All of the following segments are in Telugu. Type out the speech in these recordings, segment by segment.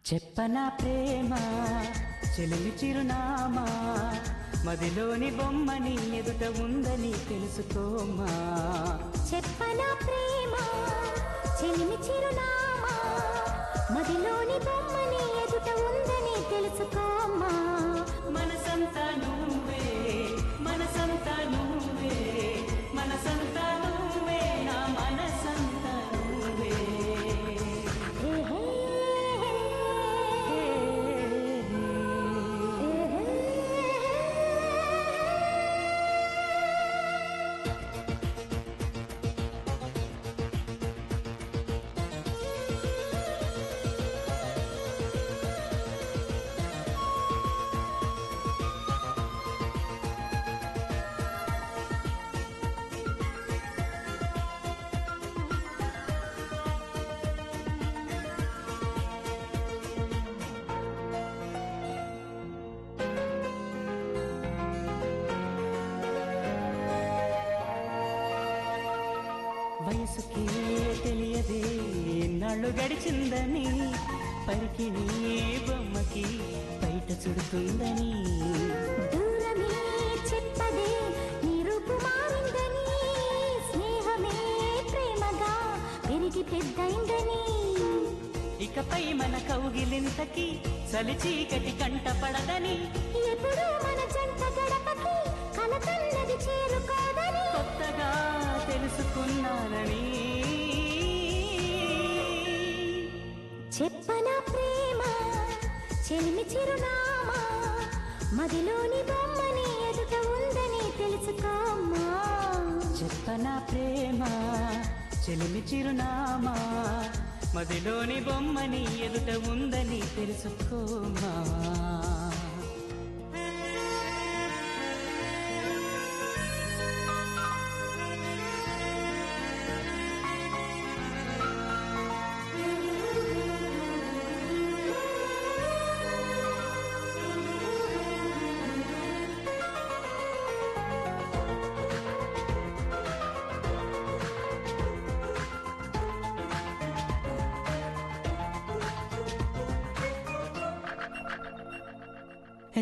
చెప్పనా ప్రేమ చెలిమి చిరునామా మదిలోని బొమ్మని ఎదుట ఉందని తెలుసుకోమా. చెప్పనా ప్రేమ చెలిమి చిరునామా మదిలోని బొమ్మని ఎదుట ఉందని తెలుసుకోమా. మనసంతా నువ్వే మనసంతా నువ్వే మనసంతా నువ్వే నా మనసంతా నువ్వే. వయసుకే తెలియదే ఎన్నాళ్ళు గడిచిందని పరికి నీ బొమ్మకి బయట చుడుతుందని. దూరమే చెప్పదే నీ రూపు మారిందని స్నేహమే ప్రేమగా పెరిగి పెద్దయిందని. ఇకపై మన కౌగిలింతకి చలి చీకటి కంట పడదని. ఎప్పుడు మన జంట గడపకి కలతన్నది చేరుకోదని కొత్తగా తెలుసుకున్నానని. చెప్పనా ప్రేమ చెలిమి చిరునామా మదిలోని బొమ్మని ఎదుట ఉందని తెలుసుకోమా. చెప్పనా ప్రేమ చెలిమి చిరునామా మదిలోని బొమ్మని ఎదుట ఉందని తెలుసుకోమా.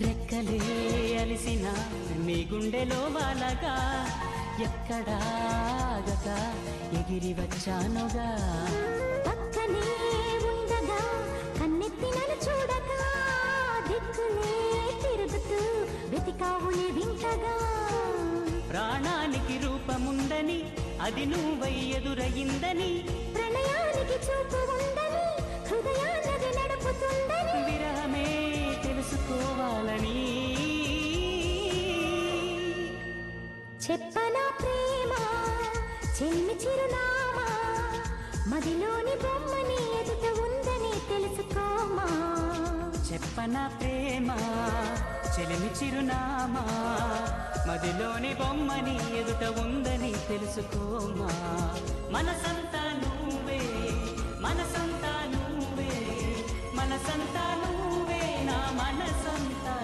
రెక్కలే అలిసిన నీ గుండెలో వాలగా ఎక్కడాగక ఎగిరి వచ్చానుగా. పక్కనే ఉండగా కన్నెత్తి నన్ను చూడగా దిక్కులే తిరుగుతూ వెతికావులే వింటగా. ప్రాణానికి రూపముందని అది నువ్వై ఎదురయిందని. ప్రణయానికి చూపు ఉందని హృదయాన్నది నడుపుతుందని. విరహమే తెలుసుకోవాలని. చెప్పనా ప్రేమ చెలిమి చిరునామా మదిలోని బొమ్మని ఎదుట ఉందని తెలుసుకోమా. చెప్పనా ప్రేమ చెలిమి చిరునామా మదిలోని బొమ్మని ఎదుట ఉందని తెలుసుకోమా. మనసంతా నువ్వే మనసంతా నువ్వే మనసంతా నువ్వే నా మనసంతా